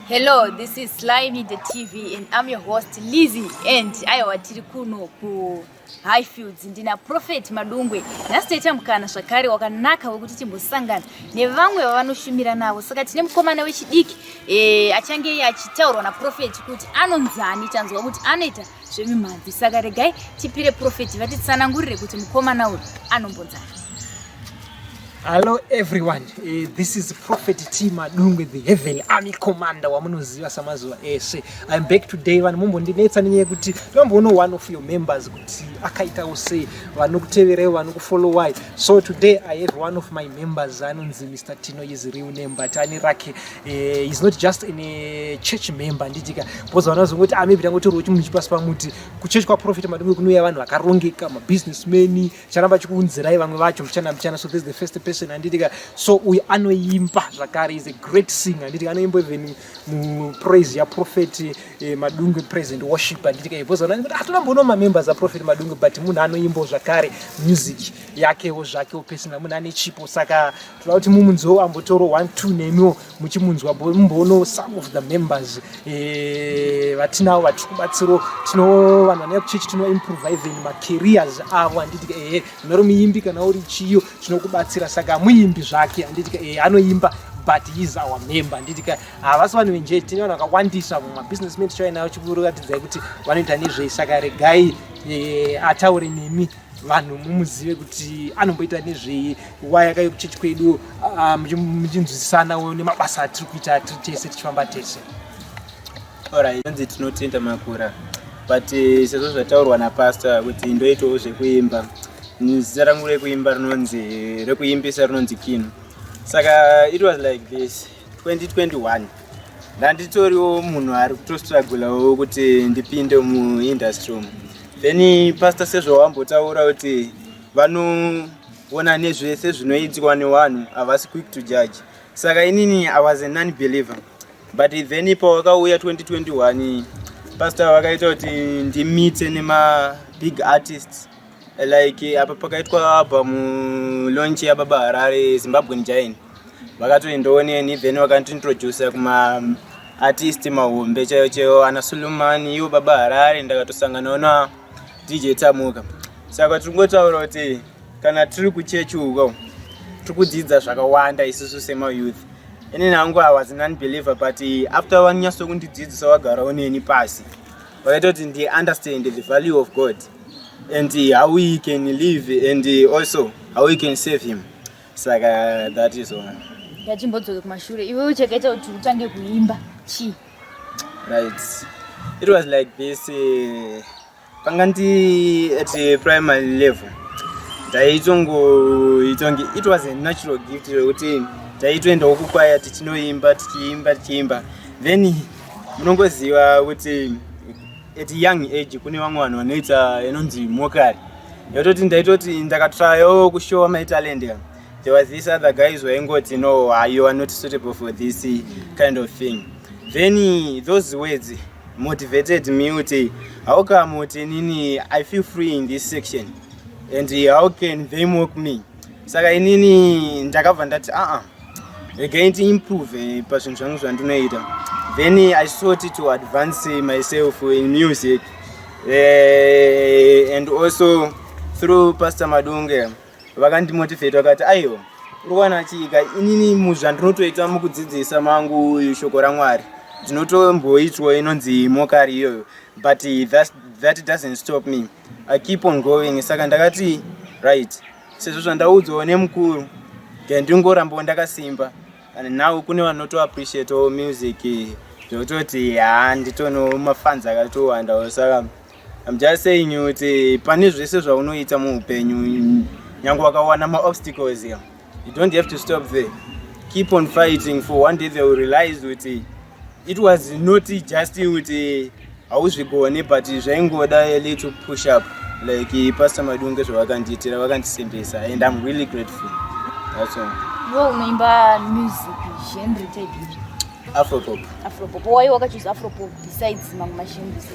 Hello, this is Sly Media TV and I'm your host Lizzie and ayawatiri kuno ku Highfields ndina Prophet Madungwe nasitecha mukana zvakare wakanaka wekuti timbosangana nevamwe vanoshumira navo saka tine mukomana wechidiki achange achitaurwa na Prophet kuti anonzani tanzwa kuti anoita zvemimhanzi saka regai tipire Prophet vatitsanangurire kuti mukomana uyu anombonzani. Hello everyone, this is Prophet T Madungwe, the Heavenly Army Commander wamunoziva samazuva ese. I'm back today vanmumbondinetsa nenyaya kuti vambono one of your members kuti akaitawo sei vanokuteverai vanokufollowai. So today I have one of my members anonzi Mr. Tino, his real name but ani rake he's not just a church member nditika because vanazongoti maybe tangotorwa chimuchipasi pamuti kuchurch kwa Prophet Madungwe kunouya vanhu vakarongeka mabusinessmen charamba chikuunzirai vamwe vacho mchana. So this is the first person anditika so uyu anoimba zvakare is a great singer anditika anoimba even praise ya Prophet Madungwe praise and worship anditika because hatuna mbono members a Prophet Madungwe but munhu anoimba zvakare music yakewo zvakewo personal munhu ane chipo saka tunoti mumunzo ambotoro 1-2 nemiwo muchimunzwa mbono some of the members vatinawo vatikubatsiro tino vanhu vane kuchichi tino improve even ma careers avo anditika naro muimbi kana uri chiyo tinokubatsira saka muimbi zvake anditika anoimba but he is our member anditika havasi vanhu venje tine vanhu vakawandisa mabusinessmen tichainawo chikuratidza kuti vanoita nezvei saka regai ataure nemi vanhu mumuzive kuti anomboita nezvei why akayo kuchechi kwedu muchinzwisisanawo nemabasa atiri kuita tese tichifamba tese. Alright, nzi tinotenda makura but sezvo zvataurwa napastor kuti ndoitawo zvekuimba zita rangu rekuimba rinonzi rekuimbisa rinonzi Kino. Saka it was like this 2021 ndanditoriwo munhu ari kutostrugulawo kuti ndipinde muindustry umu. Then pastor sezvo wambotaura kuti vanoona nezvese zvinoitikwa nevanhu havasi quick to judge. Saka inini I was a non-believer but then pawakauya 2021 pastor wakaita kuti ndimite nema big artists like apa pakaitwa album launch ya Baba Harare Zimbabwean giant vakatoendooneni then vakandiintroduce kuma artist mahombe chaiwo ana Solomon iwo Baba Harare ndakatosangana na DJ Tamuka. Saka tingotaura kuti kana tiri kuchechi uko tiri kudzidza zvakawanda isusu sema youth. Ini nangu I was a non-believer but after vanyaso kundidzidzisa wagara oneni pasi vakaita kuti ndi understand the value of God and how we can live and also how we can save him. Saka that is all. Yachimbodzoka kumashure iwe uchakaita kuti utange kuimba chi? Right, it was like this panganti at primary level it was a natural gift kuti taitoendawo kukwaya tichinoimba tichiimba then munongoziva kuti at young age kune vamwe vanhu vanoita inonzi mokari yototi ndaitoti ndakatryawo kushowa my talent. There was this other guys waingoti no you are not suitable for this kind of thing. Then those words motivated me kuti how come kuti nini I feel free in this section and how can they mock me. Saka inini ndakabva ndati again to improve pazvinhu zvangu zvandinoita. Then I sought to advance myself in music and also through Pastor Madungwe vakandimotivate vakati aiwa urikuwana chika inini muzvandinotoita mukudzidzisa mangu shoko raMwari ndinotomboitwa inonzi mokari iyoyo but that doesn't stop me. I keep on going. Saka ndakati right sezvo zvandaudzwa nemukuru ndingorambawo ndakasimba and now kune vanoto appreciate music zvototi nditono mafans akatowanda. Saka I'm just saying kuti pane zvese zvaunoita muupenyu nyange wakawana ma-obstacles here, you don't have to stop there. Keep on fighting for one day they will realize kuti it was not just kuti hauzvigone but zvaingoda a little push up like Pastor Madungwe zvavakandiitira vakandisimbisa and I'm really grateful. That's all. Wo unoimba music genre type Afropop. Why wakachoose Afropop besides mamwe mashembusi?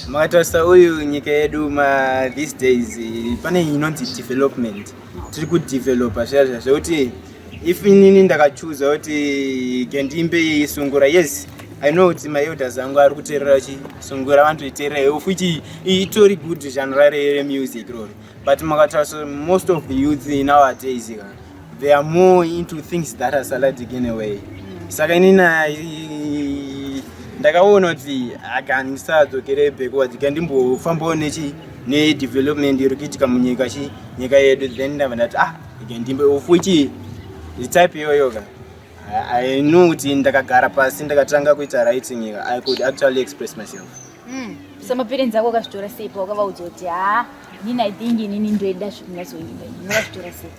Makatasa uyu nyika yedu these days pane inonzi development tiri kudevelopa zvazvo zvekuti if inini ndakachoose kuti kendimbe sungura, yes, I know kuti my elders angu ari kuteerera sungura vantoiteerera futi itori good genre remusic rori, but makatarisa most of the youth nowadays they are more into things that are saladic in a way. Saka inina ndakaona kuti akandisadzokerei bhekuwa ndikandimbofambawo nedevelopment iri kuitika munyika nyika yedu, then ndabva ndati ikandimbe futi type iyoyoka. I know kuti ndakagara pasi ndakatanga kuita writing, I could actually express myself. Samaparents ako akazvitora sei pawakavaudza kuti nini I think inini ndoenda zvikunyazoimba, makazvitora sei?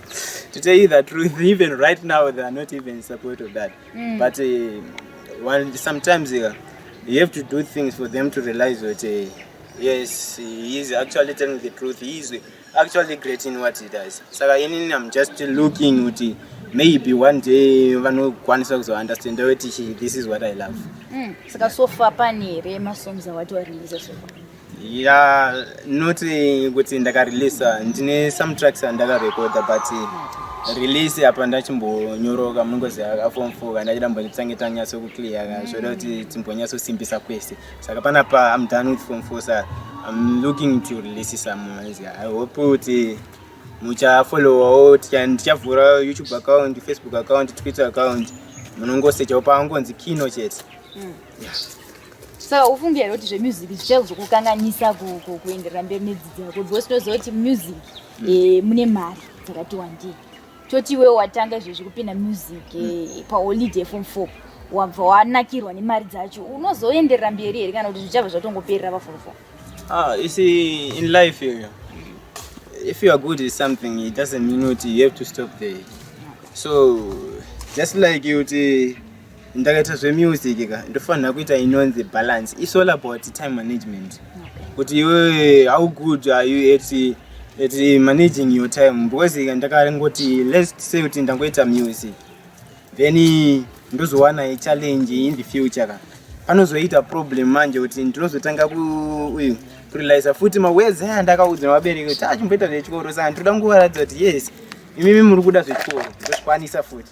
To tell you the truth, even right now they are not even in support of that. But sometimes you have to do things for them to realize that yes, he is actually telling the truth, he is actually great in what he does. So I'm just looking at maybe one day vanokwanisa kuzounderstand kuti this is what I love. Saka so far pane here masongs awati warelease so far? Yeah, not kuti ndakarelease, ndine some tracks andakarecorda, but release apa ndachimbonyoroka munongoziva form 4 kana ndachidambonitsange tanyatso kuclear zvoda kuti timbonyatsosimbisa kwese. Saka panapa I'm done with form 4, so I'm looking to release some. I hope kuti muchafollowawo, tichavhura YouTube account, Facebook account, Twitter account, munongosechawo pangonzi Kino chete. Saka ufungira here kuti zvemusic zvichazokukanganisa kuenderera mberi nedzidzo yako, because tinoziva kuti music mune mari dzakati wandei. Toti iwe watanga izvezvi kupinda music paholiday form 4 wabva wanakirwa nemari dzacho, unozoenderera mberi here kana kuti zvichabva zvatongoperera paform 4? You see, in life here, if you are good at something, it doesn't mean that you have to stop there. So just like you ndakaita zvemusic ndofanira kuita inonzi balance. It's all about time management. Kuti iwe how good are you at managing your time? Because ndakarangoti, let's say kuti ndangoita music, then ndozowana a challenge in the future, panozoita problem manje kuti ndinozotanga kurealize futi mawedzi andakaudza vabereki kuti chimboita zvechikoro, saka ndoda kungovaratidza kuti yes, imimi muri kuda zvechikoro ndozvikwanisa futi,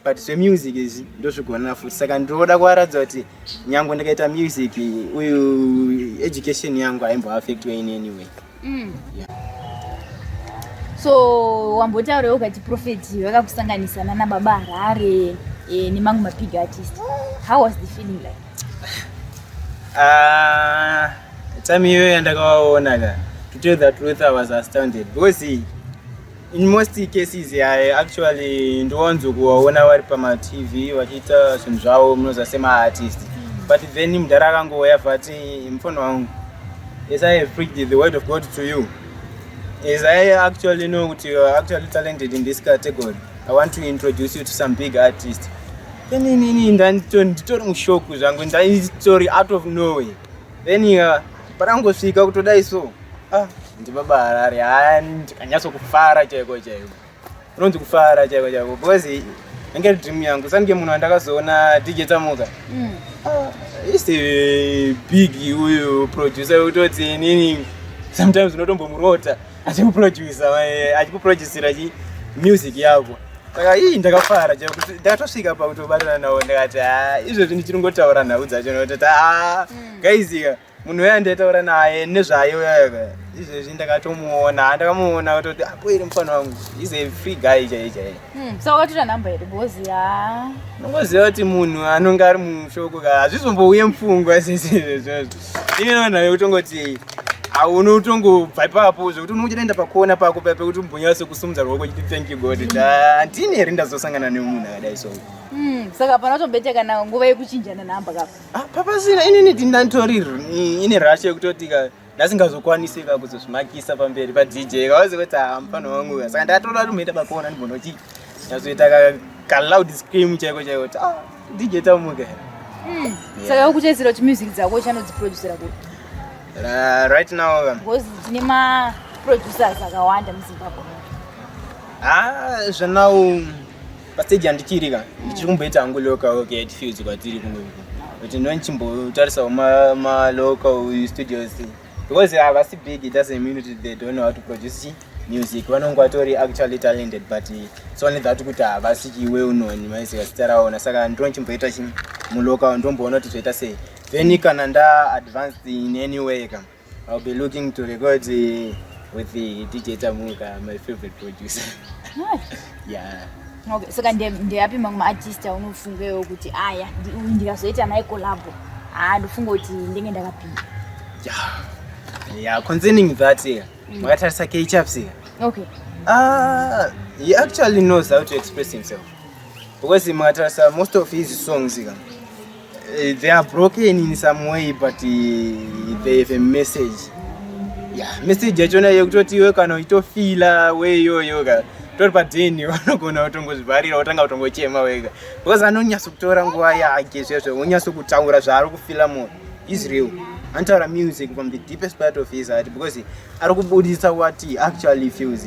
but zvemusic izvi ndozvigona futi. Saka ndoda kuvaratidza kuti nyange ndakaita music uyu education yangu haimboaffectwa in any way. So wambotaurawo kuti Prophet vakakusanganisana nababa Harare nemamwe mabig artist. How was the feeling like? Time iyoyo yandakawaona, to tell the truth, I was astounded, because in most cases I actually ndowanzo kuwaona vari pama-TV vachiita zvinhu zvavo munozasema artist, but then mudhara akangouya vati mufana wangu, as I have preached the word of God to you, as I actually know that you are actually talented in this category, I want to introduce you to some big artists. Then nditori mushoko zvangu, nditori out of nowhere. Then parangosvika kutodai so ndibaba Harare, ndikanyatsokufara chaiko chaiko, unonzi kufara chaiko chaiko, because yange dream yangu. Sange munhu andakazoona DJ Tamuka, is a big producer utoti nini, sometimes unotombomurota achikuproducera music yako. Saka ndakafara chaiko, ndakatosvika pakutobatana nawo ndakati izvozvi ndichiringotaura nhau dzacho nokutoti guys, munhu uya ndataura naye nezvayo izvezvi ndakatomuona, ndakamuona kutoti poiri mufana wangu, is a free guy chaiye. Saka wakatora namba here because nongoziva kuti munhu anonge ari mushoko hazvizombouye mupfungwa sezvozvo. Inonayo kutongoti unotongobva ipapo zvokuti unochienda pakona pako pekuti umbonyatso kusumudza ruoko chiti thank you God, ndini here ndazosangana nemunhu akadai so. Saka pana kutombeta kana nguva yekuchinjana namba kapo? Papasina, inini ndindatori ine rush yekutoti ndasingazokwanisika kuzozvimakisa pamberi paDJ, kawazi kuti mufana wangu. Saka ndatoda kuti umboita pakona ndimbonochi nyazoita loud scream chaiko chaiko kuti DJ Tamuka. Saka ukuchezera kuti music dzako chanodziproducera kuti? Right now because tine ma-producers akawanda muZimbabwe. Zvanau pastage handichiri ndichiri kumboita hangu local headfields kwatiri kunoku, kuti ndonchimbotarisa ma-local studios, because havasi big, it doesn't mean that they don't know how to produce music vanongwatori actually talented, but it's only that kuti havasiki well known maizika zita raona. Saka ndonchimboita chi muloka ndomboona kuti zvoita sei. Then kana advanced in any way, I'll be looking to record with the DJ Tamuka, my favorite producer. Nice. Yeah. Okay, saka ndeyapi mamwe artist unofunga kuti aya ndikazoita naye collab ndofunga kuti ndenge ndakapinda. Yeah, concerning that, makatarisa K-Chaps. Okay. He actually knows how to express himself. Because makatarisa most of his songs, they are broken in some way, but they have a message. Yeah, message yachona yekutoti iwe kana uchitofila weyoyoga tori padheni vanogona kutongozvivarira utanga kutongochema wega, because anonyasa kutora nguva yake zvezvo onyasa kutaura zvaari kufila munhu. Is real. Antaura music from the deepest part of his heart, because ari kubudisa what he actually feels.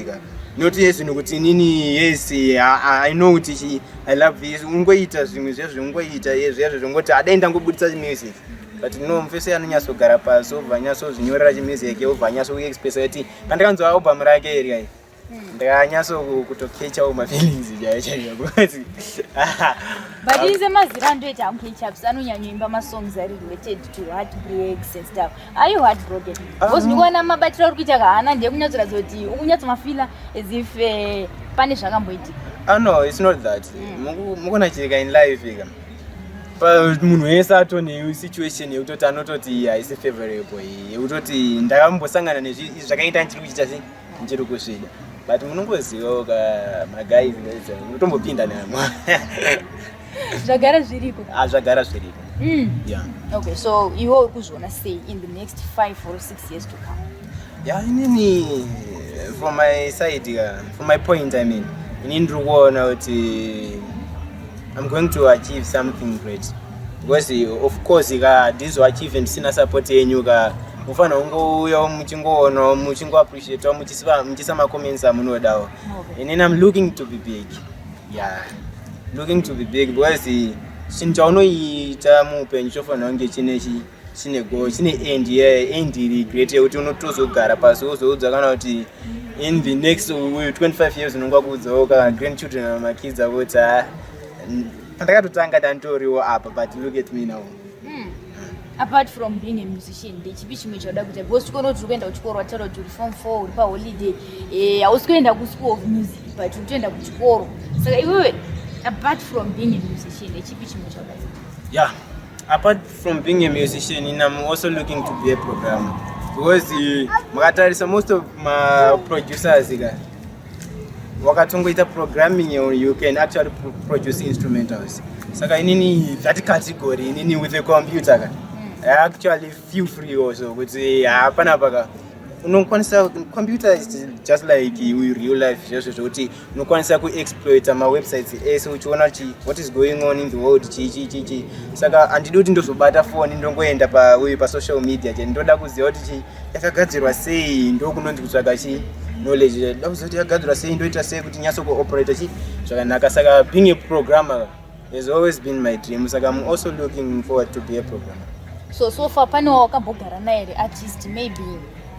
Not yes kuti nini, yes I know kuti I love this, ungoita zvimwe zvezvo ungoita yezvezvo zvongoti adaenda ngobudisa music. But no, mfese anonyasa kugara pasi obvanyasa zvinyorera chimusic obvanyasa kuexpressa kuti kandakanzwa album rake area ndakanyasa kutokechawo mafeelings chaiwo, because but is a mazira ndoita K-Chaps anonyanyoimba masongs are related to heartbreaks and stuff. Are you heartbroken? Because ndikuona mabatiro kuita kana ndiye kunyatsira zoti ukunyatsa mafila as if pane zvakamboitika. No, it's not that. Mukona chika in life but munhu wese atone situation yekutoti anototi haisi favorable, yekutoti ndakambosangana nezvakaita ndichiri kuchita sei ndichiri kusvida, but munongozivawo maguys unotombopinda namo. Zvagara zviriko. Zvagara zviriko. Yeah. Okay, so iwe uri kuzviona sei in the next 5 or 6 years to come? Yeah, inini from my side, from my point, I mean, inini ndiri kuona kuti I'm going to achieve something great, because of course this achieve and sina support yenyu mufana ungouya muchingoona muchingoappreciate muchisama comments amunodawo. And then I'm looking to be big. Yeah, looking to be big, because chinhu chaunoita muupenyu chofanira kunge chine goal, chine end iri great yekuti unotozogara pasi wozoudza kana kuti in the next 25 years unonga kuudzawo grandchildren namakids avo kuti pandakatotanga dantoriwo apa, but look at me now. Apart from being a musician, ndechipi chimwe chauda kuita? Because tikoona kuti uri kuenda kuchikoro wataura kuti uri form 4 uri paholiday, hausi kuenda kuschool of music but uri kuenda kuchikoro. Saka iwewe apart from being a musician, ndechipi chimwe chauda kuita? Yeah, apart from being a musician, I'm also looking to be a programmer, because makatarisa most of my producers wakatongoita programming, you can actually produce instrumentals. Saka inini that category inini with a computer I actually feel free also, kuti hapana paka unokwanisa computer is just like real life, just kuti unokwanisa kuexploit websites ese uchiona what is going on in the world chi. Saka andidi kuti ndozobata phone ndongoenda pa social media ndoda kuziva kuti yakagadzirwa sei, ndokunonzi kutsvaka knowledge ndakuzoti yakagadzirwa sei, ndoita sei kuti nyatso kuoperate zvakanaka. Saka being a programmer has always been my dream. Saka I'm also looking forward to be a programmer. So far pane wakambogara naye artist maybe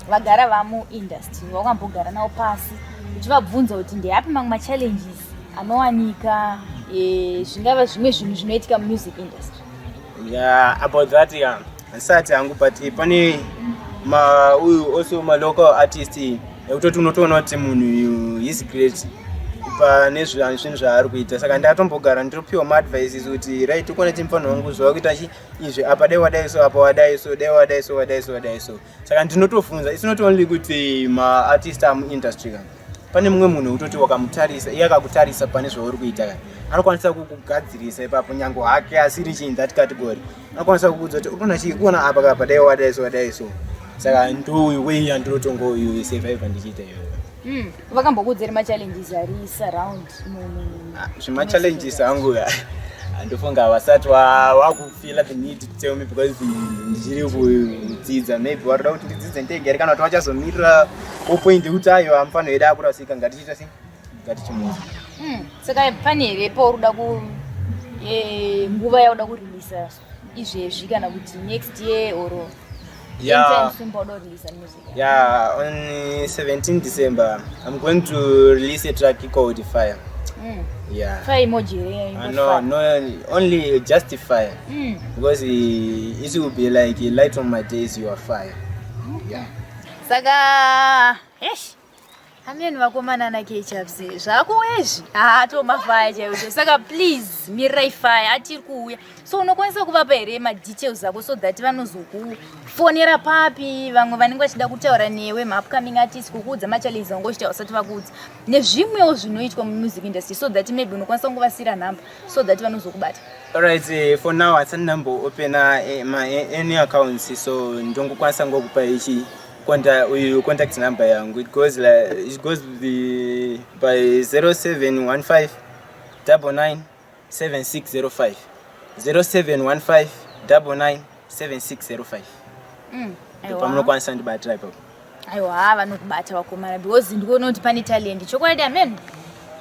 vagara vamu industry wakambogara nawo pasi uchivabvunza kuti ndeyapi mamwe machallenges anowanika zvingava zvimwe zvinhu zvinoitika music industry? Yeah, about that, yeah, ansati hangu, but pane also my local artist ekutoti unotoona kuti munhu is great pane zvinhu zvaari kuita. Saka ndatombogara nditopiwa maadvices kuti right ukona timfanira wangu zva kuita izvi apa dai wadai so apa wadai so dai wadai so. Saka ndinotofunza it's not only kuti maartist amuindustry pane mumwe munhu utoti wakamutarisa iye akakutarisa pane zvauri kuita anokwanisa kukugadzirisa ipapo nyange hake asiri in that category anokwanisa kukuudza kuti ukona chikuona apa dai wadai so. Saka way yandinotongo survive ndichiita iyoyo. Vakambokuudzera machallenges ari surround zvimachallenges angu ndofunga vasati wakufila the need to tell me, because ndichiri kudzidza maybe warida kuti ndidzidze ndegere kana kuti vachazomirira point yekuti ayo amfanira eida kurasika ngatichiita sei ngatichimuza. Saka pane here pauruda nguva yauda kureleasa izvezvi kana kuti next year or Yeah. Release music. Yeah, on 17 December, I'm going to release a track called Fire. Yeah. Fire emoji. No, only just fire. Because it will be like a light on my days, you are fire. Yeah. Saga, yes. Ameni vakomana na ketchup zvakuwezvi atomafaya chaizvo saka please mirai fire atiri kuuya so unokwanisa kuvapa here madetails ako so that vanozokufonera papi vamwe vanenge vachida kutaura newe maupcoming artist kukuudza machallenges vange uchita usati vakuudza nezvimwewo zvinoitwa mumusic industry so that maybe unokwanisa kungovasira nhamba so that vanozokubata. Alright, for now I number open any accounts so ndongokwanisa ngokupa ichi contact number yangu. It goes by 0715 99 7605 0715 99 7605. Pamunokwanisa ndibata ipapo. Aiwa vanokubata vakomana because ndikuona kuti pane talent chokwadi amen.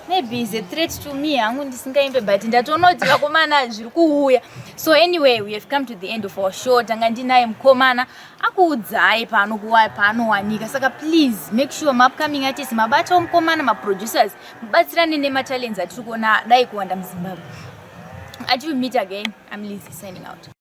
Maybe it's a threat to me hangu ndisingaimbe but ndatoona kuti vakomana zviri kuuya. So anyway, we have come to the end of our show. Tanga ndinaye mukomana akuudzai panowanika saka please make sure upcoming artists mabata mukomana maproducers mubatsirane nematalents atiri kuona dai kuwanda muZimbabwe. Until we meet again, I'm Lizzie signing out.